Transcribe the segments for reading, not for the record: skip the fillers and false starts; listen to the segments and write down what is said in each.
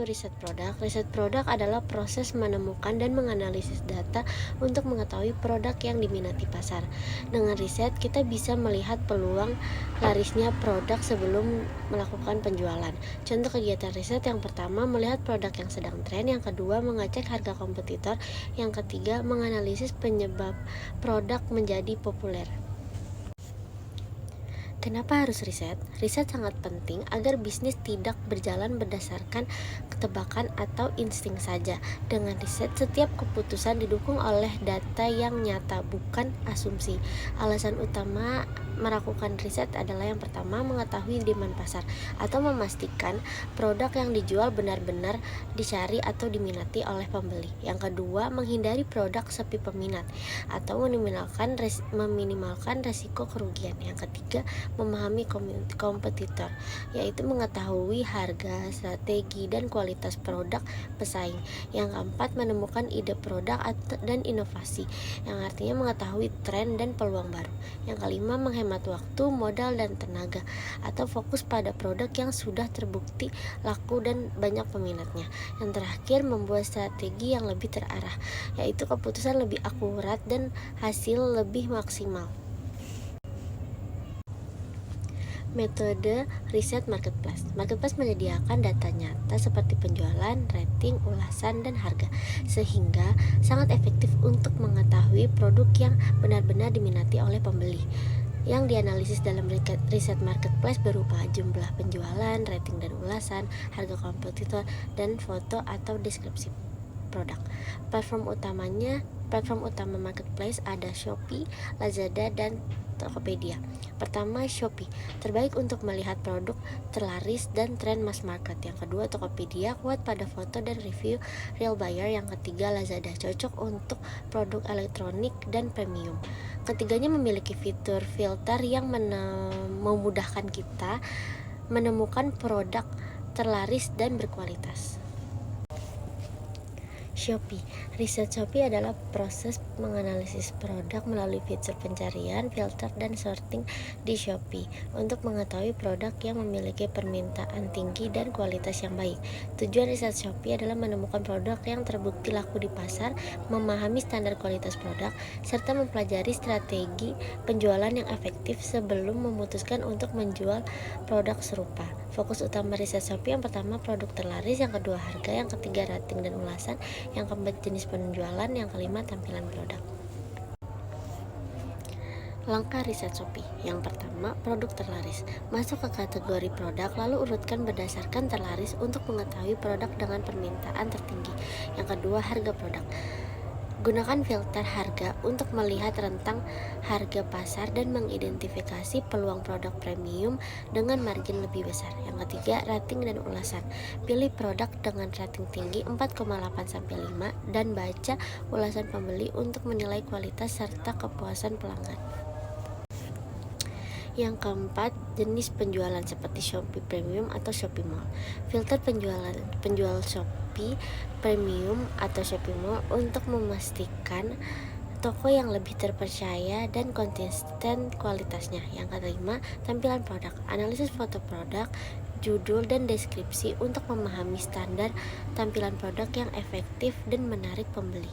riset produk. Riset produk adalah proses menemukan dan menganalisis data untuk mengetahui produk yang diminati pasar. Dengan riset, kita bisa melihat peluang larisnya produk sebelum melakukan penjualan. Contoh kegiatan riset yang pertama, melihat produk yang sedang tren. Yang kedua, mengecek harga kompetitor. Yang ketiga, menganalisis penyebab produk menjadi populer. Kenapa harus riset? Riset sangat penting agar bisnis tidak berjalan berdasarkan ketebakan atau insting saja. Dengan riset, setiap keputusan didukung oleh data yang nyata, bukan asumsi. Alasan utama melakukan riset adalah yang pertama, mengetahui demand pasar atau memastikan produk yang dijual benar-benar dicari atau diminati oleh pembeli. Yang kedua, menghindari produk sepi peminat atau meminimalkan resiko kerugian. Yang ketiga, memahami kompetitor, yaitu mengetahui harga, strategi, dan kualitas produk pesaing. Yang keempat, menemukan ide produk dan inovasi, yang artinya mengetahui tren dan peluang baru. Yang kelima, menghemat waktu, modal, dan tenaga, atau fokus pada produk yang sudah terbukti laku dan banyak peminatnya. Yang terakhir, membuat strategi yang lebih terarah, yaitu keputusan lebih akurat dan hasil lebih maksimal. Metode riset marketplace. Marketplace menyediakan data nyata seperti penjualan, rating, ulasan, dan harga, sehingga sangat efektif untuk mengetahui produk yang benar-benar diminati oleh pembeli. Yang dianalisis dalam riset marketplace berupa jumlah penjualan, rating dan ulasan, harga kompetitor, dan foto atau deskripsi produk. Platform utama marketplace ada Shopee, Lazada, dan Tokopedia. Pertama, Shopee, terbaik untuk melihat produk terlaris dan tren mass market. Yang kedua, Tokopedia, kuat pada foto dan review real buyer. Yang ketiga, Lazada, cocok untuk produk elektronik dan premium. Ketiganya memiliki fitur filter yang memudahkan kita menemukan produk terlaris dan berkualitas. Shopee. Riset Shopee adalah proses menganalisis produk melalui fitur pencarian, filter, dan sorting di Shopee untuk mengetahui produk yang memiliki permintaan tinggi dan kualitas yang baik. Tujuan riset Shopee adalah menemukan produk yang terbukti laku di pasar, memahami standar kualitas produk, serta mempelajari strategi penjualan yang efektif sebelum memutuskan untuk menjual produk serupa. Fokus utama riset Shopee yang pertama, produk terlaris, yang kedua harga, yang ketiga rating dan ulasan, yang keempat jenis penjualan, yang kelima tampilan produk. Langkah riset Shopee. Yang pertama, produk terlaris. Masuk ke kategori produk, lalu urutkan berdasarkan terlaris untuk mengetahui produk dengan permintaan tertinggi. Yang kedua, harga produk. Gunakan filter harga untuk melihat rentang harga pasar dan mengidentifikasi peluang produk premium dengan margin lebih besar. Yang ketiga, rating dan ulasan. Pilih produk dengan rating tinggi 4,8-5 dan baca ulasan pembeli untuk menilai kualitas serta kepuasan pelanggan. Yang keempat, jenis penjualan seperti Shopee Premium atau Shopee Mall. Filter penjual Shopee Premium atau Shopee Mall untuk memastikan toko yang lebih terpercaya dan konsisten kualitasnya. Yang kelima, tampilan produk. Analisis foto produk, judul, dan deskripsi untuk memahami standar tampilan produk yang efektif dan menarik pembeli.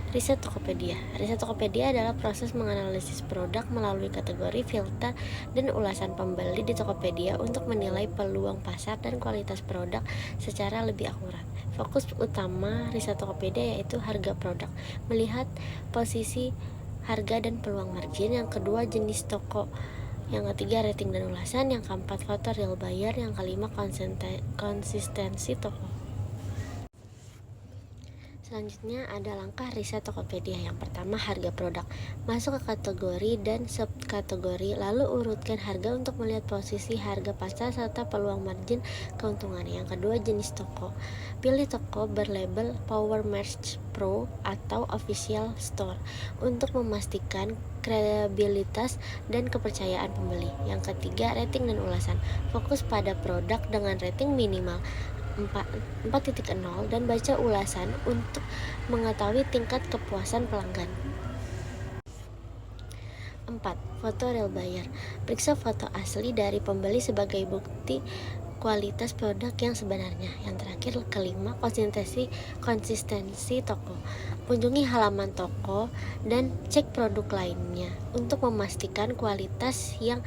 Riset Tokopedia. Riset Tokopedia adalah proses menganalisis produk melalui kategori, filter, dan ulasan pembeli di Tokopedia untuk menilai peluang pasar dan kualitas produk secara lebih akurat. Fokus utama riset Tokopedia yaitu harga produk, melihat posisi harga dan peluang margin. Yang kedua, jenis toko. Yang ketiga, rating dan ulasan. Yang keempat, foto real buyer. Yang kelima, konsistensi toko. Selanjutnya ada langkah riset Tokopedia. Yang pertama, harga produk. Masuk ke kategori dan subkategori, lalu urutkan harga untuk melihat posisi harga pasar serta peluang margin keuntungan. Yang kedua, jenis toko. Pilih toko berlabel Power Merch Pro atau Official Store untuk memastikan kredibilitas dan kepercayaan pembeli. Yang ketiga, rating dan ulasan. Fokus pada produk dengan rating minimal 4.0 dan baca ulasan untuk mengetahui tingkat kepuasan pelanggan. 4. Foto real buyer. Periksa foto asli dari pembeli sebagai bukti kualitas produk yang sebenarnya. Yang terakhir, kelima, konsistensi toko. Kunjungi halaman toko dan cek produk lainnya untuk memastikan kualitas yang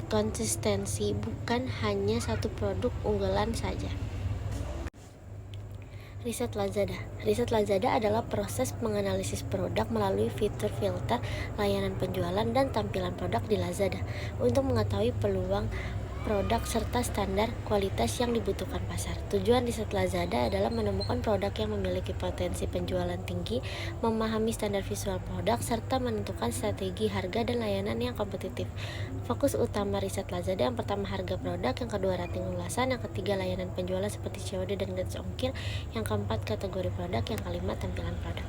konsistensi, bukan hanya satu produk unggulan saja. Riset Lazada. Riset Lazada adalah proses menganalisis produk melalui fitur filter, layanan penjualan, dan tampilan produk di Lazada untuk mengetahui peluang produk serta standar kualitas yang dibutuhkan pasar. Tujuan riset Lazada adalah menemukan produk yang memiliki potensi penjualan tinggi, memahami standar visual produk, serta menentukan strategi harga dan layanan yang kompetitif. Fokus utama riset Lazada: yang pertama, harga produk; yang kedua, rating ulasan; yang ketiga, layanan penjualan seperti COD dan gratis ongkir; yang keempat, kategori produk; yang kelima, tampilan produk.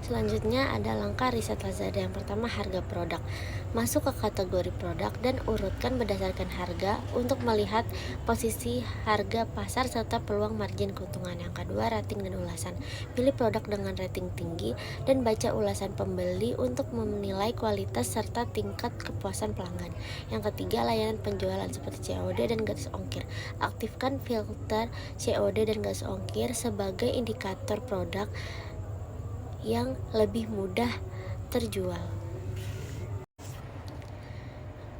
Selanjutnya ada langkah riset Lazada. Yang pertama, harga produk. Masuk ke kategori produk dan urutkan berdasarkan harga untuk melihat posisi harga pasar serta peluang margin keuntungan. Yang kedua, rating dan ulasan. Pilih produk dengan rating tinggi dan baca ulasan pembeli untuk menilai kualitas serta tingkat kepuasan pelanggan. Yang ketiga, layanan penjualan seperti COD dan gratis ongkir. Aktifkan filter COD dan gratis ongkir sebagai indikator produk yang lebih mudah terjual.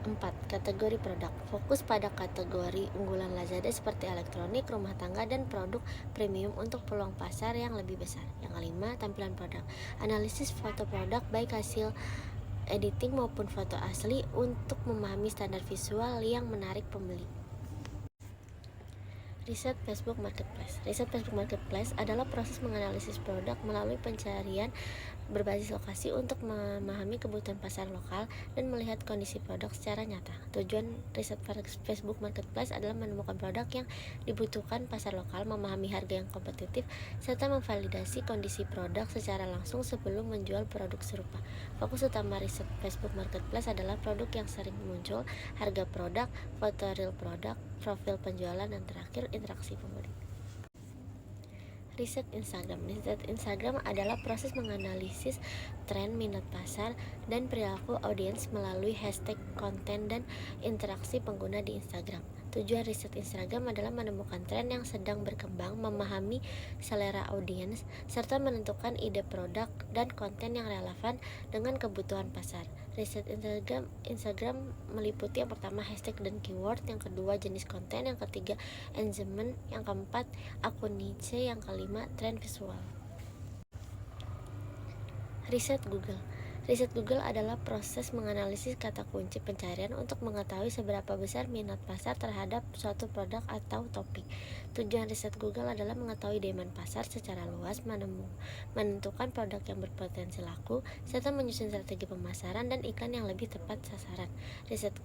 4. Kategori produk. Fokus pada kategori unggulan Lazada seperti elektronik, rumah tangga, dan produk premium untuk peluang pasar yang lebih besar. Yang kelima, tampilan produk. Analisis foto produk baik hasil editing maupun foto asli untuk memahami standar visual yang menarik pembeli. Riset Facebook Marketplace. Riset Facebook Marketplace adalah proses menganalisis produk melalui pencarian berbasis lokasi untuk memahami kebutuhan pasar lokal dan melihat kondisi produk secara nyata. Tujuan riset Facebook Marketplace adalah menemukan produk yang dibutuhkan pasar lokal, memahami harga yang kompetitif, serta memvalidasi kondisi produk secara langsung sebelum menjual produk serupa. Fokus utama riset Facebook Marketplace adalah produk yang sering muncul, harga produk, foto real produk, profil penjualan, dan terakhir, interaksi pembeli. Riset Instagram. Riset Instagram adalah proses menganalisis tren, minat pasar, dan perilaku audiens melalui hashtag, konten, dan interaksi pengguna di Instagram. Tujuan riset Instagram adalah menemukan tren yang sedang berkembang, memahami selera audiens, serta menentukan ide produk dan konten yang relevan dengan kebutuhan pasar. Riset Instagram meliputi yang pertama, hashtag dan keyword; yang kedua, jenis konten; yang ketiga, engagement; yang keempat, akun niche; yang kelima, tren visual. Riset Google. Riset Google adalah proses menganalisis kata kunci pencarian untuk mengetahui seberapa besar minat pasar terhadap suatu produk atau topik. Tujuan riset Google adalah mengetahui demand pasar secara luas, menentukan produk yang berpotensi laku, serta menyusun strategi pemasaran dan iklan yang lebih tepat sasaran. Riset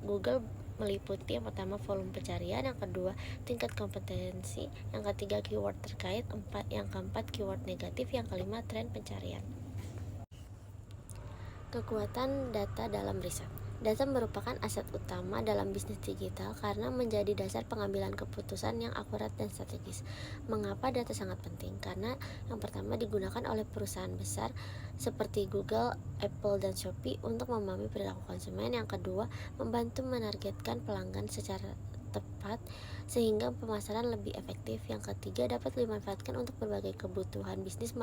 Google meliputi yang pertama, volume pencarian; yang kedua, tingkat kompetensi; yang ketiga, keyword terkait; yang keempat, keyword negatif; yang kelima, tren pencarian. Kekuatan data dalam riset. Data merupakan aset utama dalam bisnis digital karena menjadi dasar pengambilan keputusan yang akurat dan strategis. Mengapa data sangat penting? Karena yang pertama, digunakan oleh perusahaan besar seperti Google, Apple, dan Shopee untuk memahami perilaku konsumen. Yang kedua, membantu menargetkan pelanggan secara tepat sehingga pemasaran lebih efektif. Yang ketiga, dapat dimanfaatkan untuk berbagai kebutuhan bisnis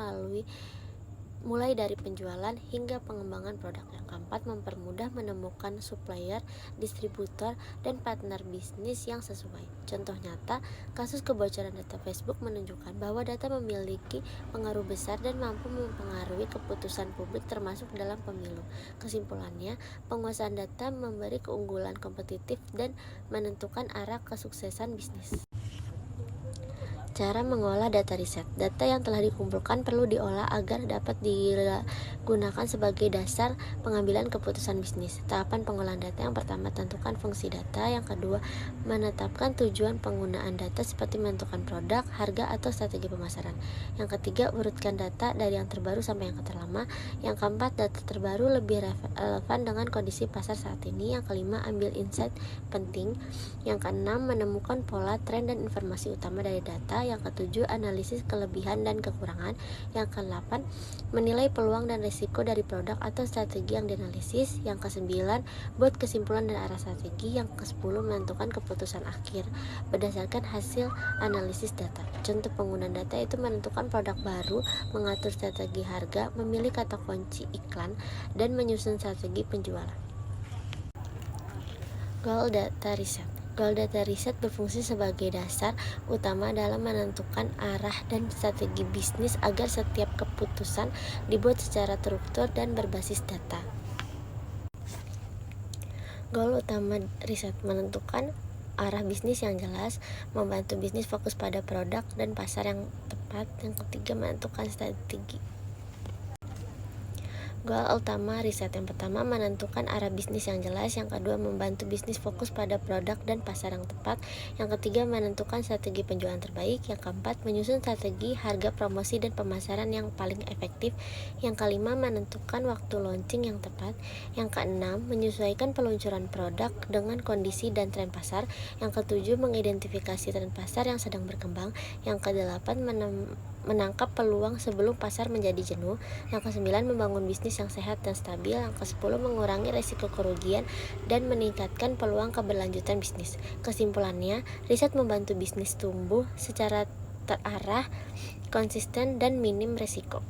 mulai dari penjualan hingga pengembangan produk. Yang keempat, mempermudah menemukan supplier, distributor, dan partner bisnis yang sesuai. Contoh nyata, kasus kebocoran data Facebook menunjukkan bahwa data memiliki pengaruh besar dan mampu mempengaruhi keputusan publik termasuk dalam pemilu. Kesimpulannya, penguasaan data memberi keunggulan kompetitif dan menentukan arah kesuksesan bisnis. Cara mengolah data riset. Data yang telah dikumpulkan perlu diolah agar dapat digunakan sebagai dasar pengambilan keputusan bisnis. Tahapan pengolahan data: yang pertama, tentukan fungsi data; yang kedua, menetapkan tujuan penggunaan data seperti menentukan produk, harga, atau strategi pemasaran; yang ketiga, urutkan data dari yang terbaru sampai yang terlama; yang keempat, data terbaru lebih relevan dengan kondisi pasar saat ini; yang kelima, ambil insight penting; yang keenam, menemukan pola, tren, dan informasi utama dari data; yang ketujuh, analisis kelebihan dan kekurangan; yang kedelapan, menilai peluang dan resiko dari produk atau strategi yang dianalisis. Yang ke-9, buat kesimpulan dan arah strategi. Yang ke-10, menentukan keputusan akhir berdasarkan hasil analisis data. Contoh penggunaan data itu menentukan produk baru, mengatur strategi harga, memilih kata kunci iklan, dan menyusun strategi penjualan. Goal data riset. Goal data riset berfungsi sebagai dasar utama dalam menentukan arah dan strategi bisnis agar setiap keputusan dibuat secara terukur dan berbasis data. Goal utama riset menentukan arah bisnis yang jelas, membantu bisnis fokus pada produk dan pasar yang tepat. Yang ketiga, menentukan strategi. Goal utama riset yang pertama menentukan arah bisnis yang jelas, yang kedua membantu bisnis fokus pada produk dan pasar yang tepat, yang ketiga menentukan strategi penjualan terbaik, yang keempat menyusun strategi harga, promosi, dan pemasaran yang paling efektif, yang kelima menentukan waktu launching yang tepat, yang keenam menyesuaikan peluncuran produk dengan kondisi dan tren pasar, yang ketujuh mengidentifikasi tren pasar yang sedang berkembang, yang kedelapan menangkap peluang sebelum pasar menjadi jenuh, yang ke-9 membangun bisnis yang sehat dan stabil, yang ke-10 mengurangi resiko kerugian dan meningkatkan peluang keberlanjutan bisnis. Kesimpulannya, riset membantu bisnis tumbuh secara terarah, konsisten, dan minim resiko.